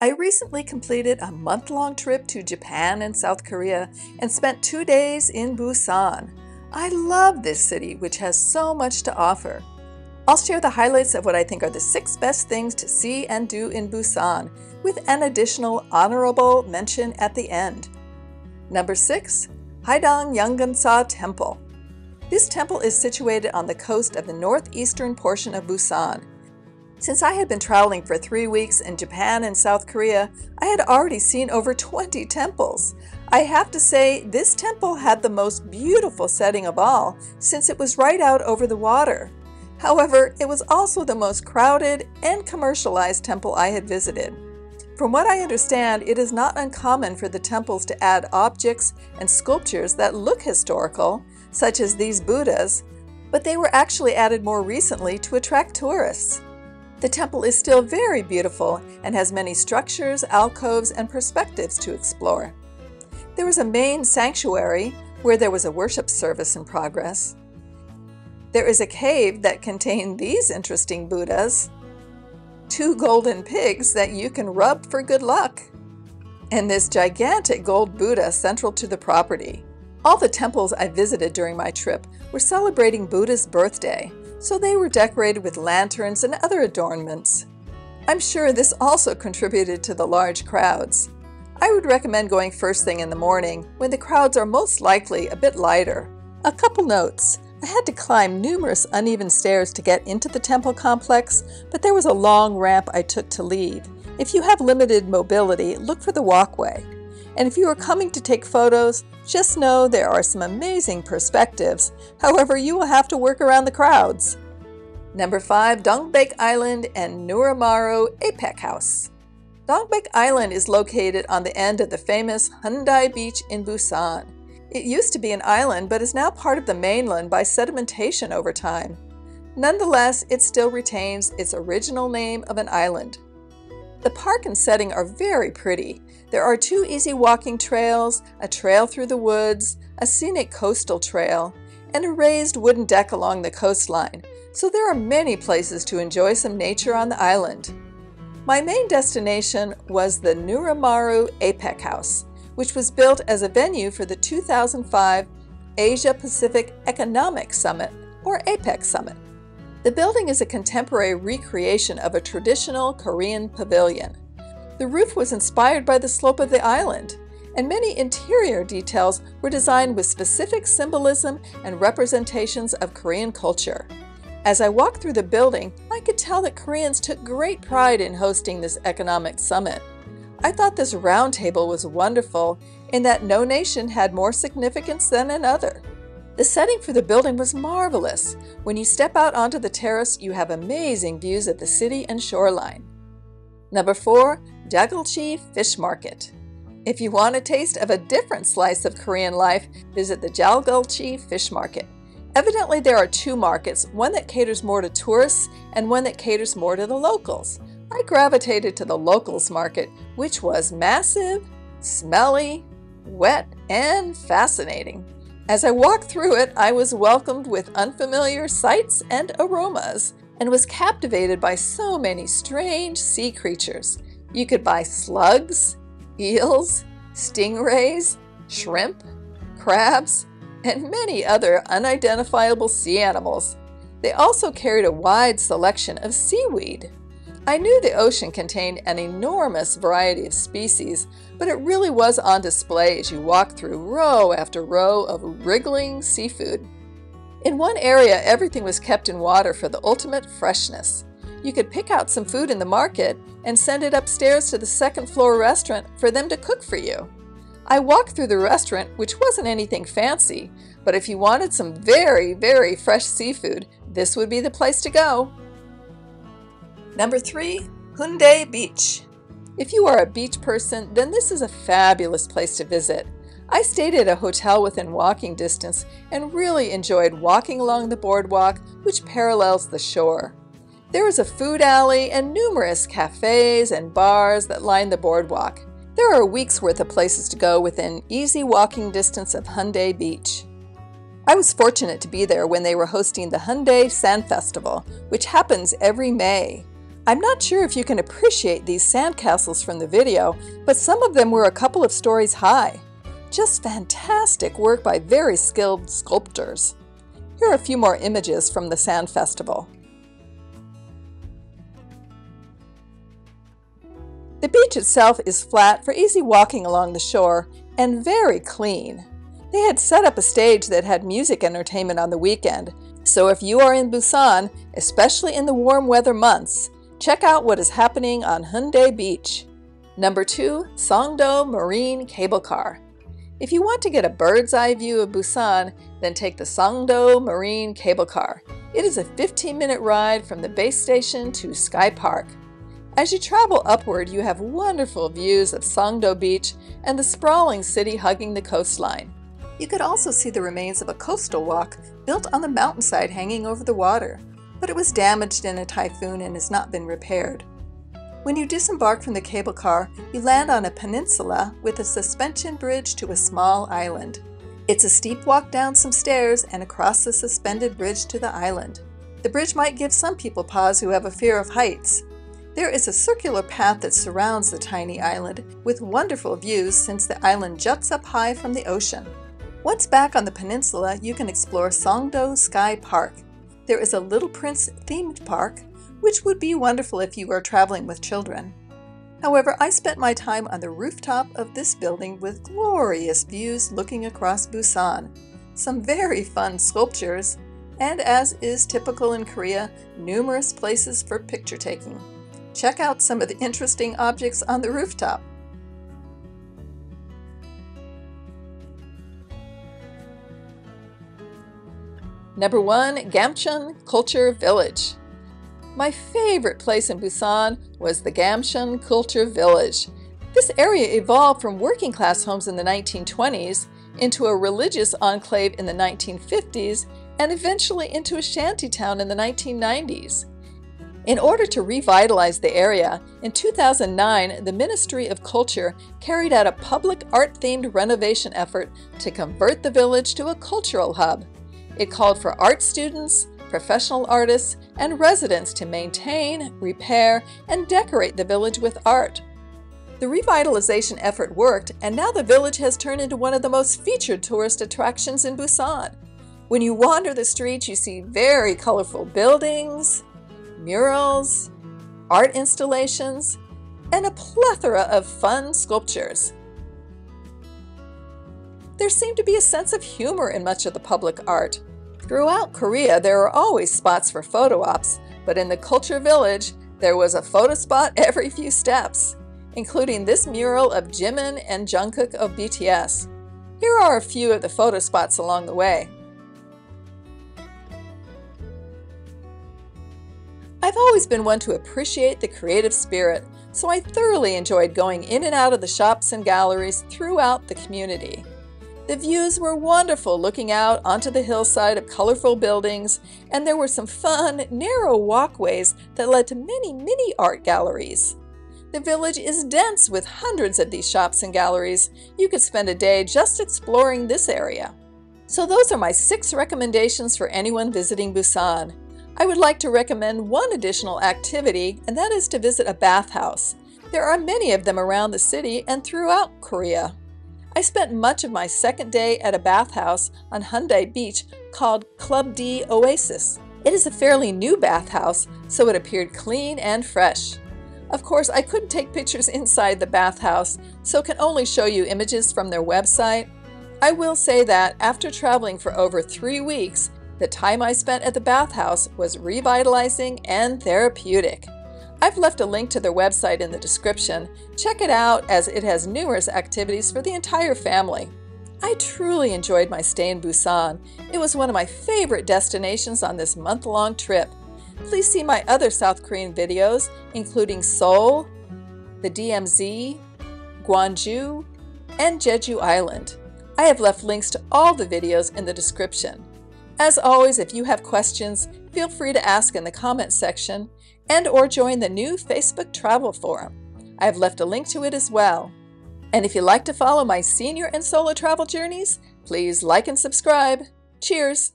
I recently completed a month-long trip to Japan and South Korea and spent 2 days in Busan. I love this city, which has so much to offer. I'll share the highlights of what I think are the 6 best things to see and do in Busan, with an additional honorable mention at the end. Number 6. Haedong Yonggungsa Temple. This temple is situated on the coast of the northeastern portion of Busan. Since I had been traveling for 3 weeks in Japan and South Korea, I had already seen over 20 temples. I have to say, this temple had the most beautiful setting of all, since it was right out over the water. However, it was also the most crowded and commercialized temple I had visited. From what I understand, it is not uncommon for the temples to add objects and sculptures that look historical, such as these Buddhas, but they were actually added more recently to attract tourists. The temple is still very beautiful and has many structures, alcoves, and perspectives to explore. There was a main sanctuary where there was a worship service in progress. There is a cave that contained these interesting Buddhas, 2 golden pigs that you can rub for good luck, and this gigantic gold Buddha central to the property. All the temples I visited during my trip were celebrating Buddha's birthday, so they were decorated with lanterns and other adornments. I'm sure this also contributed to the large crowds. I would recommend going first thing in the morning, when the crowds are most likely a bit lighter. A couple notes. I had to climb numerous uneven stairs to get into the temple complex, but there was a long ramp I took to leave. If you have limited mobility, look for the walkway. And if you are coming to take photos, just know there are some amazing perspectives. However, you will have to work around the crowds. Number 5. Dongbaek Island and Nurimaru APEC House. Dongbaek Island is located on the end of the famous Haeundae Beach in Busan. It used to be an island, but is now part of the mainland by sedimentation over time. Nonetheless, it still retains its original name of an island. The park and setting are very pretty. There are 2 easy walking trails, a trail through the woods, a scenic coastal trail, and a raised wooden deck along the coastline, so there are many places to enjoy some nature on the island. My main destination was the Nurimaru APEC House, which was built as a venue for the 2005 Asia-Pacific Economic Summit, or APEC Summit. The building is a contemporary recreation of a traditional Korean pavilion. The roof was inspired by the slope of the island, and many interior details were designed with specific symbolism and representations of Korean culture. As I walked through the building, I could tell that Koreans took great pride in hosting this economic summit. I thought this round table was wonderful in that no nation had more significance than another. The setting for the building was marvelous. When you step out onto the terrace, you have amazing views of the city and shoreline. Number 4. Jagalchi Fish Market. If you want a taste of a different slice of Korean life, visit the Jagalchi Fish Market. Evidently, there are 2 markets, one that caters more to tourists and one that caters more to the locals. I gravitated to the locals market, which was massive, smelly, wet, and fascinating. As I walked through it, I was welcomed with unfamiliar sights and aromas, and was captivated by so many strange sea creatures. You could buy slugs, eels, stingrays, shrimp, crabs, and many other unidentifiable sea animals. They also carried a wide selection of seaweed. I knew the ocean contained an enormous variety of species, but it really was on display as you walked through row after row of wriggling seafood. In one area, everything was kept in water for the ultimate freshness. You could pick out some food in the market and send it upstairs to the second-floor restaurant for them to cook for you. I walked through the restaurant, which wasn't anything fancy, but if you wanted some very, very fresh seafood, this would be the place to go. Number 3. Haeundae Beach. If you are a beach person, then this is a fabulous place to visit. I stayed at a hotel within walking distance and really enjoyed walking along the boardwalk, which parallels the shore. There is a food alley and numerous cafes and bars that line the boardwalk. There are a week's worth of places to go within easy walking distance of Haeundae Beach. I was fortunate to be there when they were hosting the Haeundae Sand Festival, which happens every May. I'm not sure if you can appreciate these sandcastles from the video, but some of them were a couple of stories high. Just fantastic work by very skilled sculptors. Here are a few more images from the Sand Festival. The beach itself is flat for easy walking along the shore and very clean. They had set up a stage that had music entertainment on the weekend, so if you are in Busan, especially in the warm weather months, check out what is happening on Haeundae Beach. Number 2, Songdo Marine Cable Car. If you want to get a bird's eye view of Busan, then take the Songdo Marine Cable Car. It is a 15-minute ride from the base station to Sky Park. As you travel upward, you have wonderful views of Songdo Beach and the sprawling city hugging the coastline. You could also see the remains of a coastal walk built on the mountainside hanging over the water, but it was damaged in a typhoon and has not been repaired. When you disembark from the cable car, you land on a peninsula with a suspension bridge to a small island. It's a steep walk down some stairs and across the suspended bridge to the island. The bridge might give some people pause who have a fear of heights. There is a circular path that surrounds the tiny island with wonderful views since the island juts up high from the ocean. Once back on the peninsula, you can explore Songdo Sky Park. There is a Little Prince themed park, which would be wonderful if you are traveling with children. However, I spent my time on the rooftop of this building with glorious views looking across Busan, some very fun sculptures, and as is typical in Korea, numerous places for picture taking. Check out some of the interesting objects on the rooftop. Number 1, Gamcheon Culture Village. My favorite place in Busan was the Gamcheon Culture Village. This area evolved from working class homes in the 1920s into a religious enclave in the 1950s and eventually into a shantytown in the 1990s. In order to revitalize the area, in 2009, the Ministry of Culture carried out a public art-themed renovation effort to convert the village to a cultural hub. It called for art students, professional artists, and residents to maintain, repair, and decorate the village with art. The revitalization effort worked, and now the village has turned into one of the most featured tourist attractions in Busan. When you wander the streets, you see very colorful buildings, murals, art installations, and a plethora of fun sculptures. There seemed to be a sense of humor in much of the public art. Throughout Korea, there are always spots for photo ops, but in the Culture Village, there was a photo spot every few steps, including this mural of Jimin and Jungkook of BTS. Here are a few of the photo spots along the way. I've always been one to appreciate the creative spirit, so I thoroughly enjoyed going in and out of the shops and galleries throughout the community. The views were wonderful looking out onto the hillside of colorful buildings, and there were some fun, narrow walkways that led to many mini art galleries. The village is dense with hundreds of these shops and galleries. You could spend a day just exploring this area. So those are my 6 recommendations for anyone visiting Busan. I would like to recommend one additional activity, and that is to visit a bathhouse. There are many of them around the city and throughout Korea. I spent much of my second day at a bathhouse on Haeundae Beach called Club D Oasis. It is a fairly new bathhouse, so it appeared clean and fresh. Of course, I couldn't take pictures inside the bathhouse, so can only show you images from their website. I will say that after traveling for over 3 weeks, the time I spent at the bathhouse was revitalizing and therapeutic. I've left a link to their website in the description. Check it out as it has numerous activities for the entire family. I truly enjoyed my stay in Busan. It was one of my favorite destinations on this month-long trip. Please see my other South Korean videos, including Seoul, the DMZ, Gwangju, and Jeju Island. I have left links to all the videos in the description. As always, if you have questions, feel free to ask in the comments section and/or join the new Facebook travel forum. I have left a link to it as well. And if you'd like to follow my senior and solo travel journeys, please like and subscribe. Cheers!